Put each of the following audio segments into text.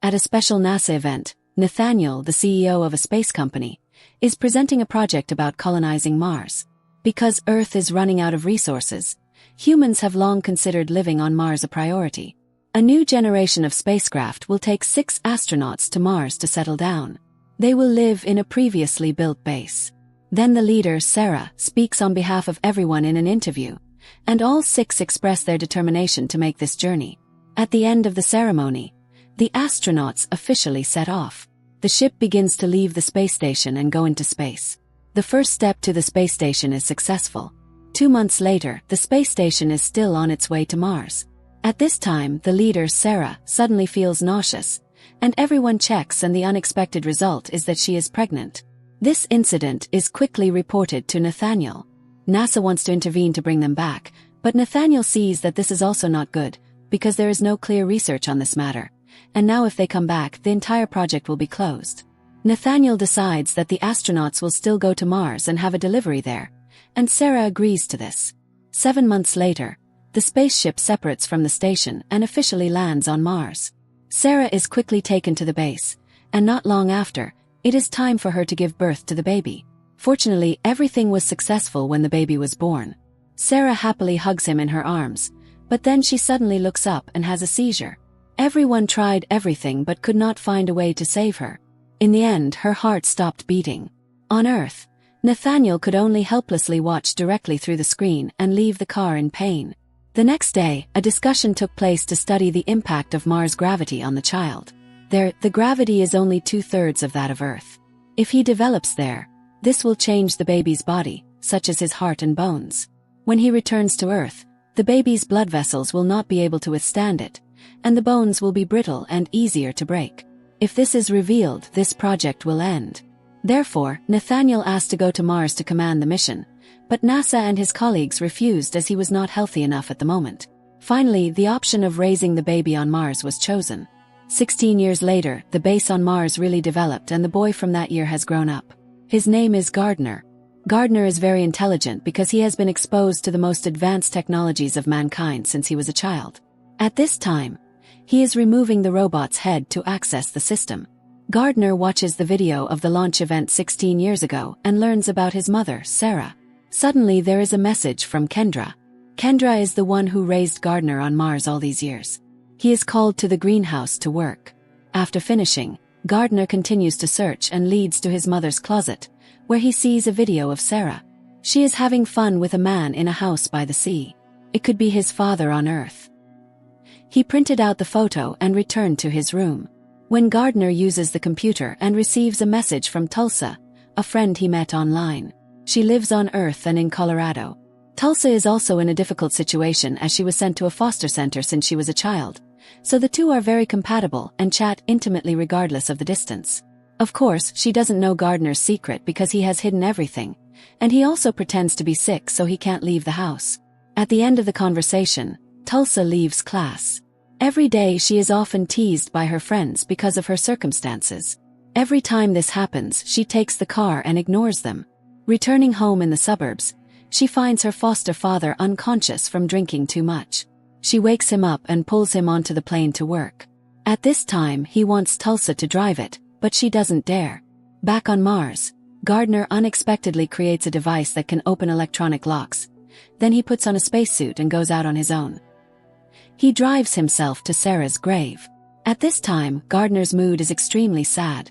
At a special NASA event, Nathaniel, the CEO of a space company, is presenting a project about colonizing Mars. Because Earth is running out of resources, humans have long considered living on Mars a priority. A new generation of spacecraft will take 6 astronauts to Mars to settle down. They will live in a previously built base. Then the leader, Sarah, speaks on behalf of everyone in an interview, and all 6 express their determination to make this journey. At the end of the ceremony, the astronauts officially set off. The ship begins to leave the space station and go into space. The first step to the space station is successful. 2 months later, the space station is still on its way to Mars. At this time, the leader, Sarah, suddenly feels nauseous, and everyone checks, and the unexpected result is that she is pregnant. This incident is quickly reported to Nathaniel. NASA wants to intervene to bring them back, but Nathaniel sees that this is also not good, because there is no clear research on this matter, and now if they come back, the entire project will be closed. Nathaniel decides that the astronauts will still go to Mars and have a delivery there, and Sarah agrees to this. 7 months later, the spaceship separates from the station and officially lands on Mars. Sarah is quickly taken to the base, and not long after, it is time for her to give birth to the baby. Fortunately, everything was successful when the baby was born. Sarah happily hugs him in her arms, but then she suddenly looks up and has a seizure. Everyone tried everything but could not find a way to save her. In the end, her heart stopped beating. On Earth, Nathaniel could only helplessly watch directly through the screen and leave the car in pain. The next day, a discussion took place to study the impact of Mars gravity on the child. There, the gravity is only 2/3 of that of Earth. If he develops there, this will change the baby's body, such as his heart and bones. When he returns to Earth, the baby's blood vessels will not be able to withstand it, and the bones will be brittle and easier to break. If this is revealed, this project will end. Therefore, Nathaniel asked to go to Mars to command the mission, but NASA and his colleagues refused as he was not healthy enough at the moment. Finally, the option of raising the baby on Mars was chosen. 16 years later, the base on Mars really developed, and the boy from that year has grown up. His name is Gardner. Gardner is very intelligent because he has been exposed to the most advanced technologies of mankind since he was a child. At this time, he is removing the robot's head to access the system. Gardner watches the video of the launch event 16 years ago and learns about his mother, Sarah. Suddenly there is a message from Kendra. Kendra is the one who raised Gardner on Mars all these years. He is called to the greenhouse to work. After finishing, Gardner continues to search and leads to his mother's closet, where he sees a video of Sarah. She is having fun with a man in a house by the sea. It could be his father on Earth. He printed out the photo and returned to his room. When Gardner uses the computer and receives a message from Tulsa, a friend he met online. She lives on Earth and in Colorado. Tulsa is also in a difficult situation as she was sent to a foster center since she was a child, so the two are very compatible and chat intimately regardless of the distance. Of course, she doesn't know Gardner's secret because he has hidden everything, and he also pretends to be sick so he can't leave the house. At the end of the conversation, Tulsa leaves class. Every day she is often teased by her friends because of her circumstances. Every time this happens, she takes the car and ignores them. Returning home in the suburbs, she finds her foster father unconscious from drinking too much. She wakes him up and pulls him onto the plane to work. At this time, he wants Tulsa to drive it, but she doesn't dare. Back on Mars, Gardner unexpectedly creates a device that can open electronic locks. Then he puts on a spacesuit and goes out on his own. He drives himself to Sarah's grave. At this time, Gardner's mood is extremely sad.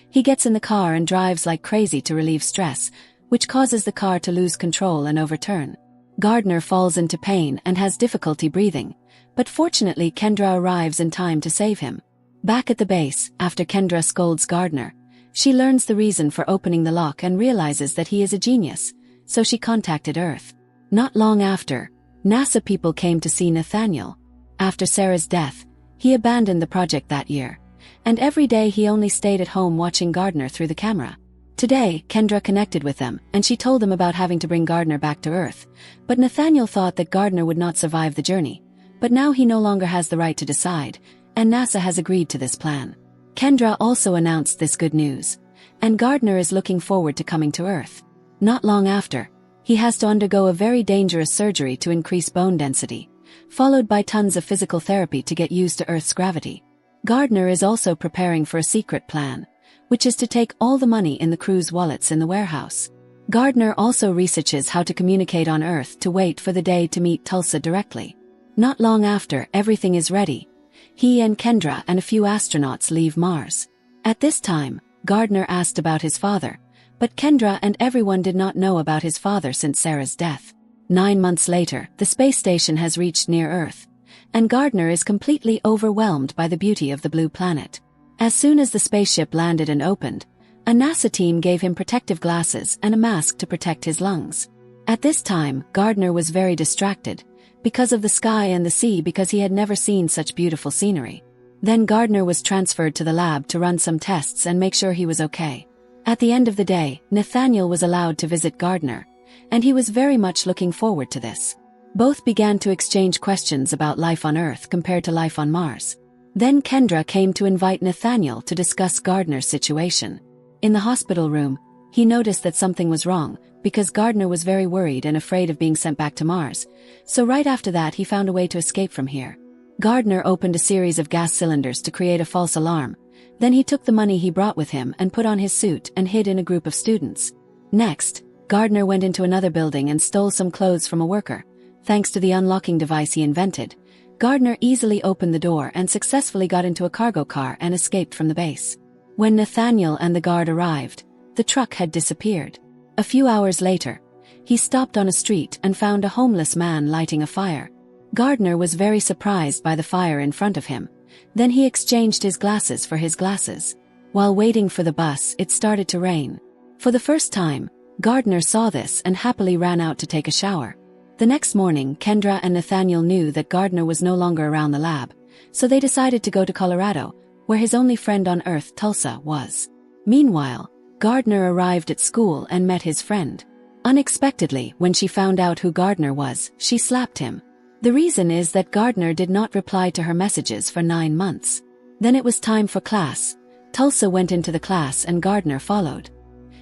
He gets in the car and drives like crazy to relieve stress, which causes the car to lose control and overturn. Gardner falls into pain and has difficulty breathing, but fortunately Kendra arrives in time to save him. Back at the base, after Kendra scolds Gardner, she learns the reason for opening the lock and realizes that he is a genius, so she contacted Earth. Not long after, NASA people came to see Nathaniel. After Sarah's death, he abandoned the project that year, and every day he only stayed at home watching Gardner through the camera. Today, Kendra connected with them, and she told them about having to bring Gardner back to Earth, but Nathaniel thought that Gardner would not survive the journey. But now he no longer has the right to decide, and NASA has agreed to this plan. Kendra also announced this good news, and Gardner is looking forward to coming to Earth. Not long after, he has to undergo a very dangerous surgery to increase bone density, followed by tons of physical therapy to get used to Earth's gravity. Gardner is also preparing for a secret plan, which is to take all the money in the crew's wallets in the warehouse. Gardner also researches how to communicate on Earth to wait for the day to meet Tulsa directly. Not long after everything is ready, he and Kendra and a few astronauts leave Mars. At this time, Gardner asked about his father, but Kendra and everyone did not know about his father since Sarah's death. 9 months later, the space station has reached near Earth, and Gardner is completely overwhelmed by the beauty of the blue planet. As soon as the spaceship landed and opened, a NASA team gave him protective glasses and a mask to protect his lungs. At this time, Gardner was very distracted, because of the sky and the sea, because he had never seen such beautiful scenery. Then Gardner was transferred to the lab to run some tests and make sure he was okay. At the end of the day, Nathaniel was allowed to visit Gardner, and he was very much looking forward to this. Both began to exchange questions about life on Earth compared to life on Mars. Then Kendra came to invite Nathaniel to discuss Gardner's situation. In the hospital room, he noticed that something was wrong, because Gardner was very worried and afraid of being sent back to Mars, so right after that he found a way to escape from here. Gardner opened a series of gas cylinders to create a false alarm. Then he took the money he brought with him and put on his suit and hid in a group of students. Next, Gardner went into another building and stole some clothes from a worker. Thanks to the unlocking device he invented, Gardner easily opened the door and successfully got into a cargo car and escaped from the base. When Nathaniel and the guard arrived, the truck had disappeared. A few hours later, he stopped on a street and found a homeless man lighting a fire. Gardner was very surprised by the fire in front of him. Then he exchanged his glasses for his glasses. While waiting for the bus, it started to rain. For the first time, Gardner saw this and happily ran out to take a shower. The next morning, Kendra and Nathaniel knew that Gardner was no longer around the lab, so they decided to go to Colorado, where his only friend on Earth, Tulsa, was. Meanwhile, Gardner arrived at school and met his friend. Unexpectedly, when she found out who Gardner was, she slapped him. The reason is that Gardner did not reply to her messages for 9 months. Then it was time for class. Tulsa went into the class and Gardner followed.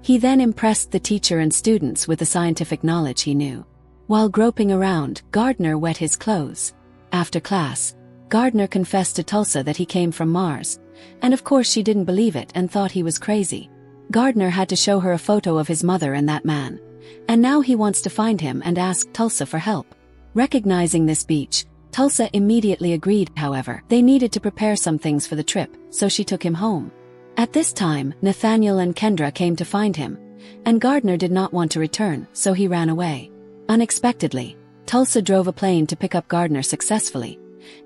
He then impressed the teacher and students with the scientific knowledge he knew. While groping around, Gardner wet his clothes. After class, Gardner confessed to Tulsa that he came from Mars, and of course she didn't believe it and thought he was crazy. Gardner had to show her a photo of his mother and that man, and now he wants to find him and ask Tulsa for help. Recognizing this beach, Tulsa immediately agreed. However, they needed to prepare some things for the trip, so she took him home. At this time, Nathaniel and Kendra came to find him, and Gardner did not want to return, so he ran away. Unexpectedly, Tulsa drove a plane to pick up Gardner successfully,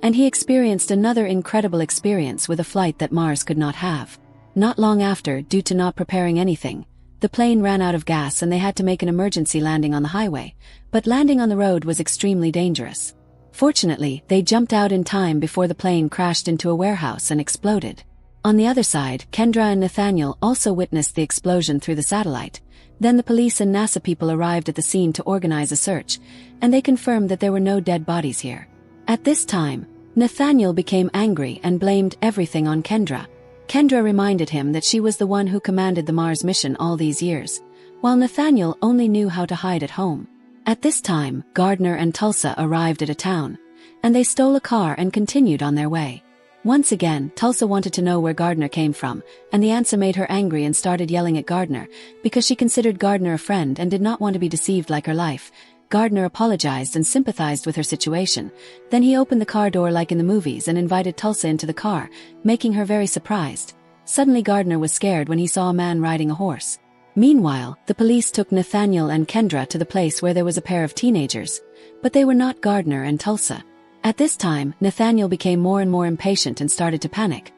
and he experienced another incredible experience with a flight that Mars could not have. Not long after, due to not preparing anything, the plane ran out of gas and they had to make an emergency landing on the highway, but landing on the road was extremely dangerous. Fortunately, they jumped out in time before the plane crashed into a warehouse and exploded. On the other side, Kendra and Nathaniel also witnessed the explosion through the satellite. Then the police and NASA people arrived at the scene to organize a search, and they confirmed that there were no dead bodies here. At this time, Nathaniel became angry and blamed everything on Kendra. Kendra reminded him that she was the one who commanded the Mars mission all these years, while Nathaniel only knew how to hide at home. At this time, Gardner and Tulsa arrived at a town, and they stole a car and continued on their way. Once again, Tulsa wanted to know where Gardner came from, and the answer made her angry and started yelling at Gardner, because she considered Gardner a friend and did not want to be deceived like her life. Gardner apologized and sympathized with her situation. Then he opened the car door like in the movies and invited Tulsa into the car, making her very surprised. Suddenly Gardner was scared when he saw a man riding a horse. Meanwhile, the police took Nathaniel and Kendra to the place where there was a pair of teenagers, but they were not Gardner and Tulsa. At this time, Nathaniel became more and more impatient and started to panic.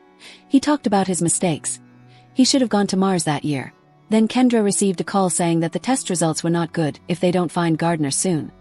He talked about his mistakes. He should have gone to Mars that year. Then Kendra received a call saying that the test results were not good if they don't find Gardner soon.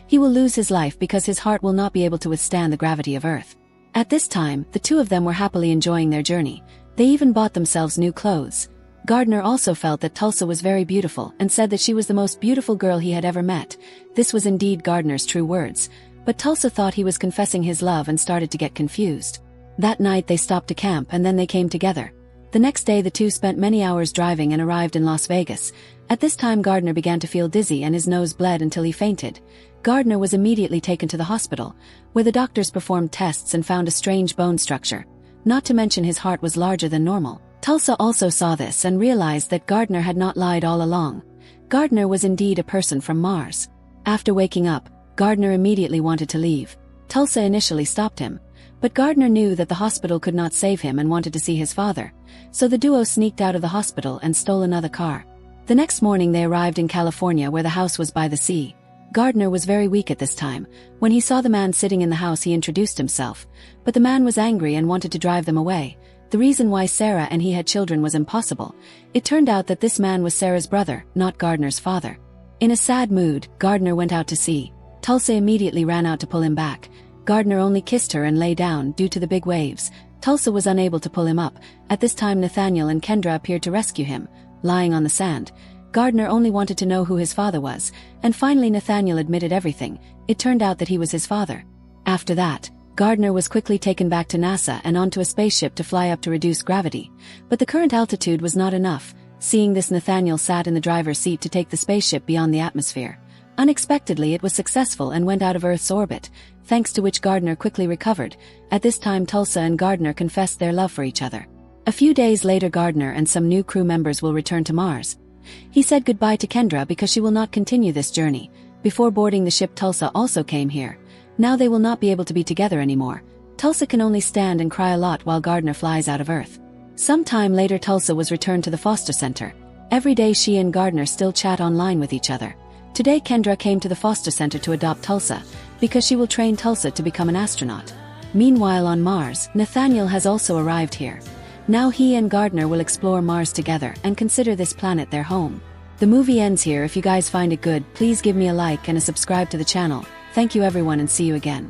He will lose his life because his heart will not be able to withstand the gravity of Earth. At this time, the two of them were happily enjoying their journey. They even bought themselves new clothes. Gardner also felt that Tulsa was very beautiful and said that she was the most beautiful girl he had ever met. This was indeed Gardner's true words. But Tulsa thought he was confessing his love and started to get confused. That night they stopped to camp and then they came together. The next day the two spent many hours driving and arrived in Las Vegas. At this time Gardner began to feel dizzy and his nose bled until he fainted. Gardner was immediately taken to the hospital, where the doctors performed tests and found a strange bone structure. not to mention his heart was larger than normal. Tulsa also saw this and realized that Gardner had not lied all along. Gardner was indeed a person from Mars. After waking up, Gardner immediately wanted to leave. Tulsa initially stopped him, but Gardner knew that the hospital could not save him and wanted to see his father, so the duo sneaked out of the hospital and stole another car. The next morning they arrived in California, where the house was by the sea. Gardner was very weak at this time. When he saw the man sitting in the house, he introduced himself, but the man was angry and wanted to drive them away. The reason why Sarah and he had children was impossible. It turned out that this man was Sarah's brother, not Gardner's father. In a sad mood, Gardner went out to sea. Tulsa immediately ran out to pull him back. Gardner only kissed her and lay down due to the big waves. Tulsa was unable to pull him up. At this time Nathaniel and Kendra appeared to rescue him. Lying on the sand, Gardner only wanted to know who his father was, and finally Nathaniel admitted everything. It turned out that he was his father. After that, Gardner was quickly taken back to NASA and onto a spaceship to fly up to reduce gravity. But the current altitude was not enough. Seeing this, Nathaniel sat in the driver's seat to take the spaceship beyond the atmosphere. Unexpectedly, it was successful and went out of Earth's orbit, thanks to which Gardner quickly recovered. At this time Tulsa and Gardner confessed their love for each other. A few days later, Gardner and some new crew members will return to Mars. He said goodbye to Kendra because she will not continue this journey. Before boarding the ship, Tulsa also came here. Now they will not be able to be together anymore. Tulsa can only stand and cry a lot while Gardner flies out of Earth. Some time later, Tulsa was returned to the foster center. Every day she and Gardner still chat online with each other. Today Kendra came to the foster center to adopt Tulsa, because she will train Tulsa to become an astronaut. Meanwhile on Mars, Nathaniel has also arrived here. Now he and Gardner will explore Mars together and consider this planet their home. The movie ends here. If you guys find it good, please give me a like and a subscribe to the channel. Thank you everyone and see you again.